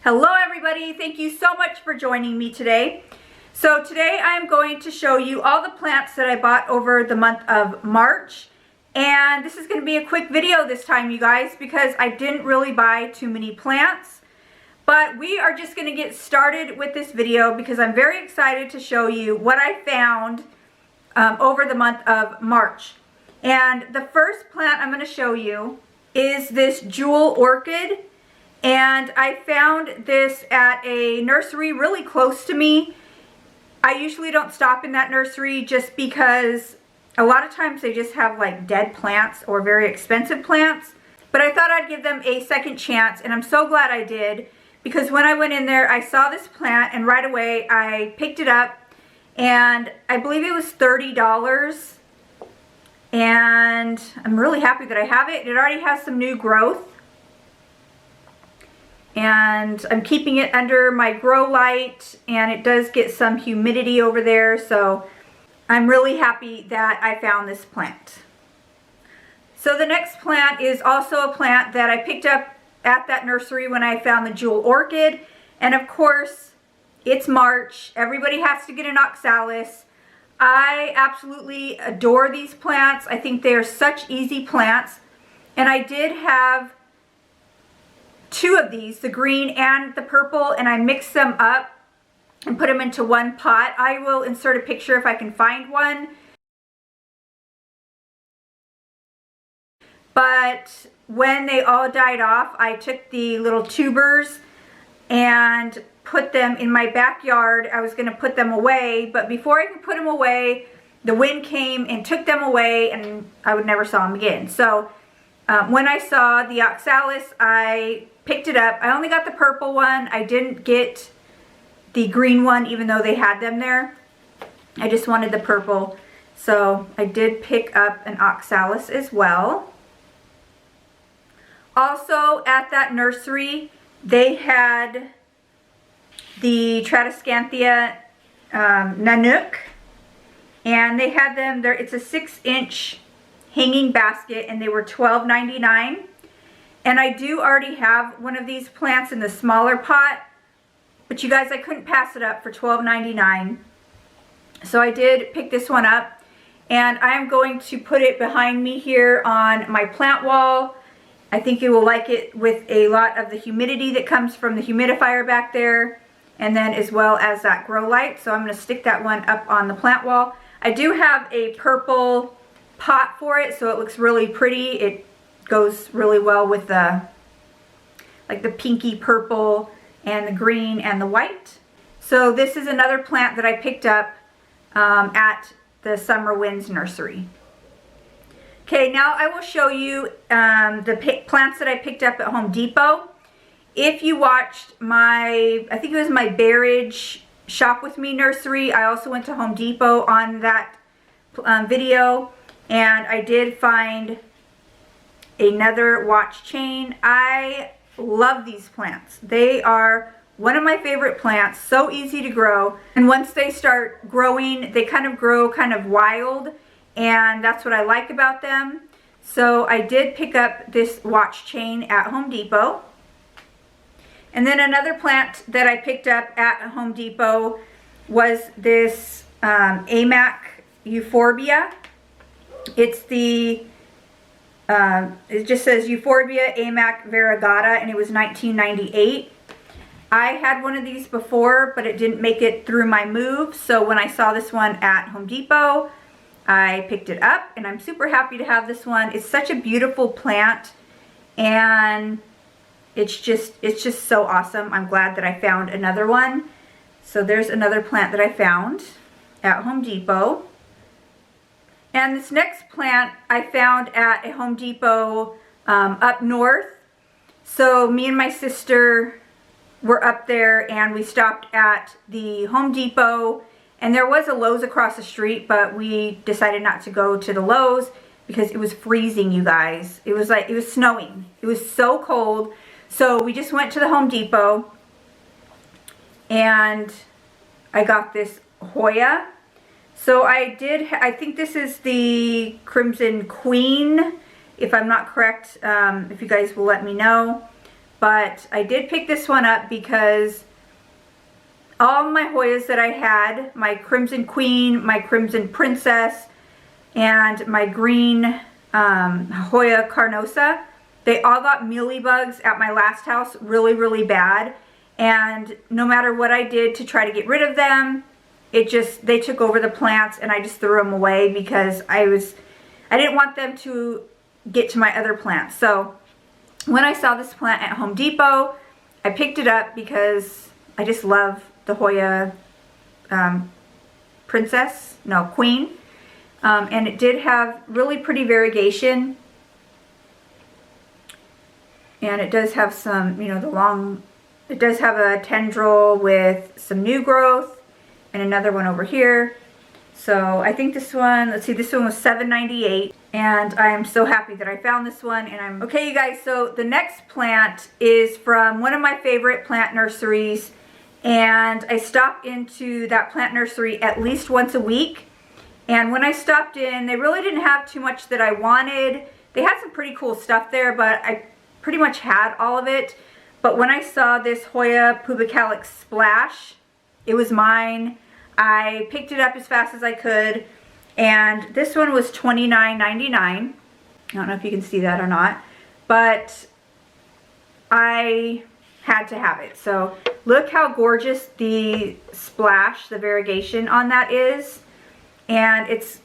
Hello everybody, thank you so much for joining me today. So today I'm going to show you all the plants that I bought over the month of March. And this is going to be a quick video this time, you guys, because I didn't really buy too many plants. But we are just going to get started with this video because I'm very excited to show you what I found over the month of March. And the first plant I'm going to show you is this jewel orchid. And I found this at a nursery really close to me. I usually don't stop in that nursery just because a lot of times they just have like dead plants or very expensive plants. But I thought I'd give them a second chance, and I'm so glad I did, because when I went in there I saw this plant and right away I picked it up, and I believe it was $30. And I'm really happy that I have it. It already has some new growth. And I'm keeping it under my grow light, and it does get some humidity over there, so I'm really happy that I found this plant. So the next plant is also a plant that I picked up at that nursery when I found the jewel orchid. And of course, it's March. Everybody has to get an oxalis. I absolutely adore these plants. I think they are such easy plants. And I did have two of these, the green and the purple, and I mixed them up and put them into one pot. I will insert a picture if I can find one. But when they all died off, I took the little tubers and put them in my backyard. I was going to put them away, but before I could put them away, the wind came and took them away, and I would never saw them again. So when I saw the oxalis, I picked it up. I only got the purple one. I didn't get the green one, even though they had them there. I just wanted the purple. So I did pick up an oxalis as well. Also at that nursery, they had the Tradiscanthia Nanuk. And they had them there. It's a 6-inch hanging basket, and they were $12.99. And I do already have one of these plants in the smaller pot, but you guys, I couldn't pass it up for $12.99. So I did pick this one up, and I'm going to put it behind me here on my plant wall. I think you will like it with a lot of the humidity that comes from the humidifier back there, and then as well as that grow light. So I'm going to stick that one up on the plant wall. I do have a purple pot for it, so it looks really pretty. It goes really well with the pinky purple and the green and the white. So this is another plant that I picked up at the Summer Winds nursery. Okay, now I will show you the plants that I picked up at Home Depot. If you watched my, I think it was my Berridge Shop With Me nursery, I also went to Home Depot on that video, and I did find another watch chain. I love these plants. They are one of my favorite plants, so easy to grow. And once they start growing, they kind of grow kind of wild, and that's what I like about them. So I did pick up this watch chain at Home Depot. And then another plant that I picked up at Home Depot was this Amac Euphorbia. It's the it just says Euphorbia Amac Varagata, and it was $19.98. I had one of these before, but it didn't make it through my move. So when I saw this one at Home Depot, I picked it up, and I'm super happy to have this one. It's such a beautiful plant, and it's just so awesome. I'm glad that I found another one. So there's another plant that I found at Home Depot. And this next plant I found at a Home Depot up north. So me and my sister were up there, and we stopped at the Home Depot, and there was a Lowe's across the street, but we decided not to go to the Lowe's because it was freezing, you guys. It was snowing. It was so cold. So we just went to the Home Depot, and I got this Hoya. So I think this is the Crimson Queen, if I'm not correct, if you guys will let me know. but I did pick this one up because all my Hoyas that I had, my Crimson Queen, my Crimson Princess, and my green Hoya Carnosa, they all got mealybugs at my last house really, really bad. And no matter what I did to try to get rid of them, they took over the plants, and I just threw them away because I didn't want them to get to my other plants. So when I saw this plant at Home Depot, I picked it up because I just love the Hoya Queen. And it did have really pretty variegation. And it does have some, you know, it does have a tendril with some new growth and another one over here. So I think this one, let's see, this one was $7.98, and I am so happy that I found this one. And okay, you guys, so the next plant is from one of my favorite plant nurseries, and I stop into that plant nursery at least once a week. And when I stopped in, they really didn't have too much that I wanted. They had some pretty cool stuff there, but I pretty much had all of it. But when I saw this Hoya Pubicalyx Splash, it was mine. I picked it up as fast as I could, and this one was $29.99. I don't know if you can see that or not, but I had to have it. So look how gorgeous the splash, the variegation on that is. And it's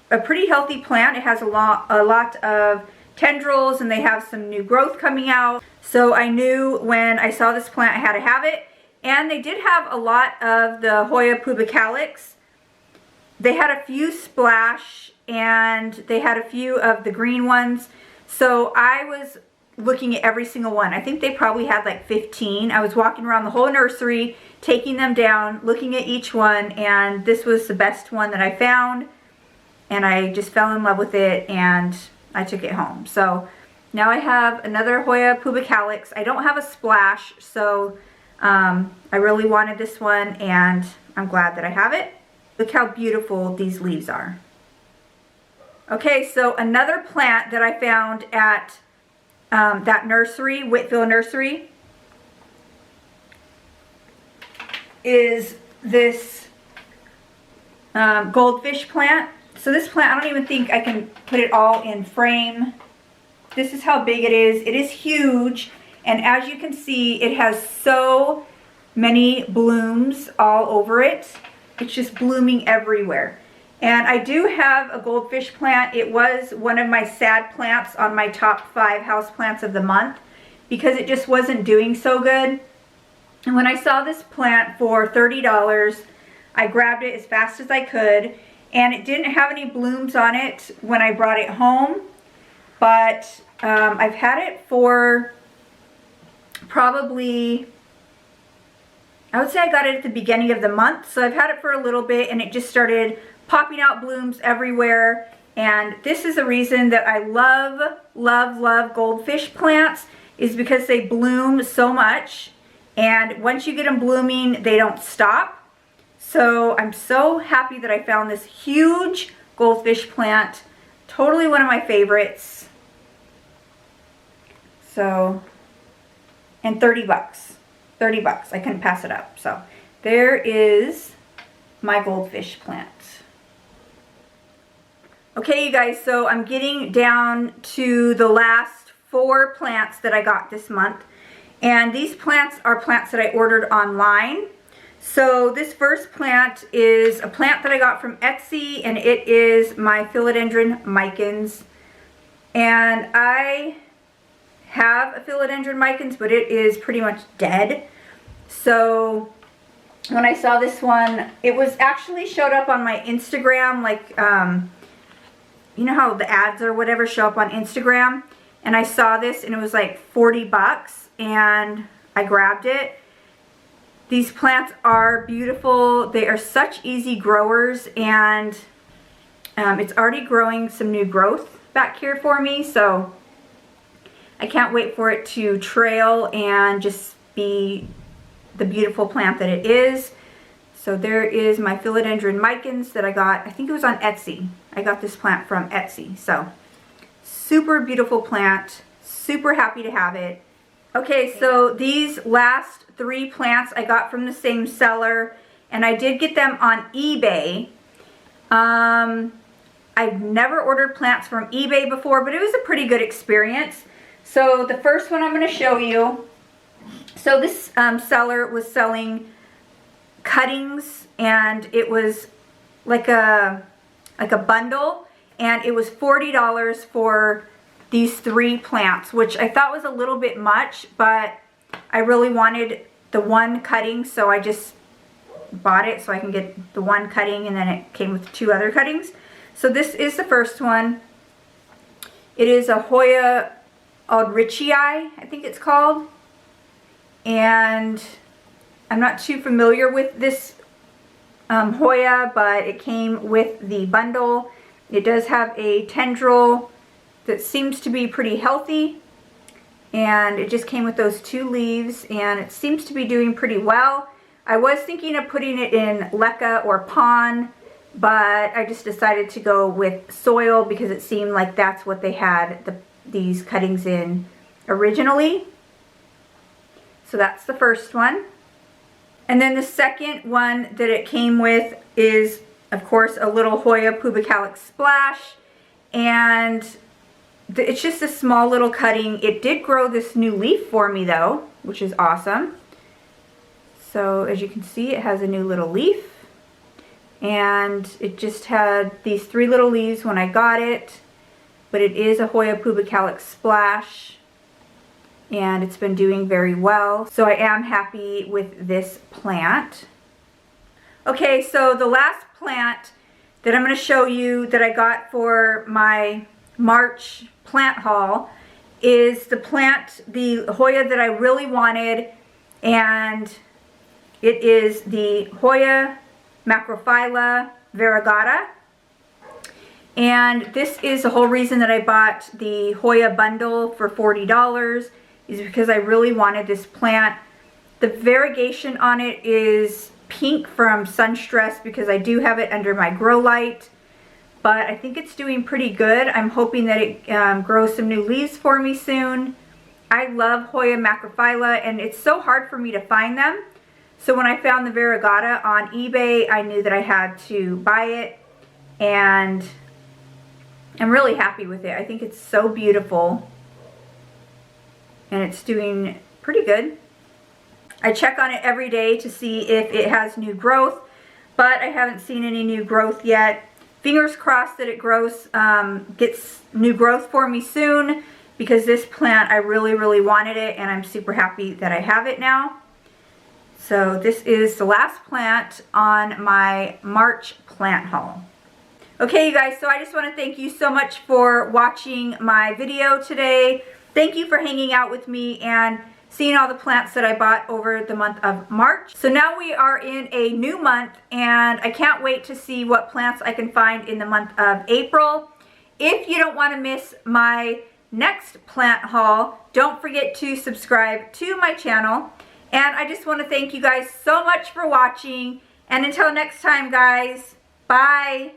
a pretty healthy plant. It has a lot of tendrils, and they have some new growth coming out. So I knew when I saw this plant I had to have it. And they did have a lot of the Hoya Pubicalyx. They had a few splash, and they had a few of the green ones. So I was looking at every single one. I think they probably had like 15. I was walking around the whole nursery, taking them down, looking at each one, and this was the best one that I found. And I just fell in love with it, and I took it home. So now I have another Hoya Pubicalyx. I don't have a splash, so I really wanted this one, and I'm glad that I have it. Look how beautiful these leaves are. Okay, so another plant that I found at that nursery, Whitfield Nursery, is this Goldfish Plant. So this plant, I don't even think I can put it all in frame. This is how big it is. It is huge. And as you can see, it has so many blooms all over it. It's just blooming everywhere. And I do have a goldfish plant. It was one of my sad plants on my top 5 house plants of the month because it just wasn't doing so good. And when I saw this plant for $30, I grabbed it as fast as I could. And it didn't have any blooms on it when I brought it home. But I've had it for probably, I would say I got it at the beginning of the month. So I've had it for a little bit, and it just started popping out blooms everywhere. And this is the reason that I love goldfish plants, is because they bloom so much. And once you get them blooming, they don't stop. So I'm so happy that I found this huge goldfish plant. Totally one of my favorites. So, and 30 bucks. 30 bucks. I couldn't pass it up. So there is my goldfish plant. Okay, you guys, so I'm getting down to the last 4 plants that I got this month. And these plants are plants that I ordered online. So this first plant is a plant that I got from Etsy, and it is my Philodendron Mikins. And I have a Philodendron Mikins, but it is pretty much dead. So when I saw this one, it was actually showed up on my Instagram, like, you know how the ads or whatever show up on Instagram? And I saw this, and it was like 40 bucks, and I grabbed it. These plants are beautiful. They are such easy growers, and it's already growing some new growth back here for me, so I can't wait for it to trail and just be the beautiful plant that it is. So there is my Philodendron Mikins that I got, I think it was on Etsy. I got this plant from Etsy. So super beautiful plant, super happy to have it. Okay, so these last 3 plants I got from the same seller, and I did get them on eBay. I've never ordered plants from eBay before, but it was a pretty good experience. So the first one I'm going to show you, so this seller was selling cuttings, and it was like a bundle, and it was $40 for these 3 plants, which I thought was a little bit much, but I really wanted the one cutting, so I just bought it so I can get the one cutting, and then it came with 2 other cuttings. So this is the first one. It is a Hoya Macrophylla, I think it's called, and I'm not too familiar with this Hoya, but it came with the bundle. It does have a tendril that seems to be pretty healthy, and it just came with those 2 leaves, and it seems to be doing pretty well. I was thinking of putting it in leca or pon, but I just decided to go with soil because it seemed like that's what they had these cuttings in originally. So that's the first one. And then the second one that it came with is, of course, a little Hoya pubicalyx splash, and it's just a small little cutting. It did grow this new leaf for me though, which is awesome. So as you can see, it has a new little leaf, and it just had these 3 little leaves when I got it, but it is a Hoya pubicalyx splash, and it's been doing very well. So I am happy with this plant. Okay, so the last plant that I'm going to show you that I got for my March plant haul is the plant, the Hoya that I really wanted, and it is the Hoya Macrophylla Varagata. And this is the whole reason that I bought the Hoya bundle for $40, is because I really wanted this plant. The variegation on it is pink from sun stress because I do have it under my grow light, but I think it's doing pretty good. I'm hoping that it grows some new leaves for me soon. I love Hoya Macrophylla, and it's so hard for me to find them. So when I found the Varagata on eBay, I knew that I had to buy it, and I'm really happy with it. I think it's so beautiful, and it's doing pretty good. I check on it every day to see if it has new growth, but I haven't seen any new growth yet. Fingers crossed that it grows, gets new growth for me soon, because this plant, I really, really wanted it, and I'm super happy that I have it now. So this is the last plant on my March plant haul. Okay, you guys, so I just want to thank you so much for watching my video today. Thank you for hanging out with me and seeing all the plants that I bought over the month of March. So now we are in a new month, and I can't wait to see what plants I can find in the month of April. If you don't want to miss my next plant haul, don't forget to subscribe to my channel. And I just want to thank you guys so much for watching. And until next time, guys, bye.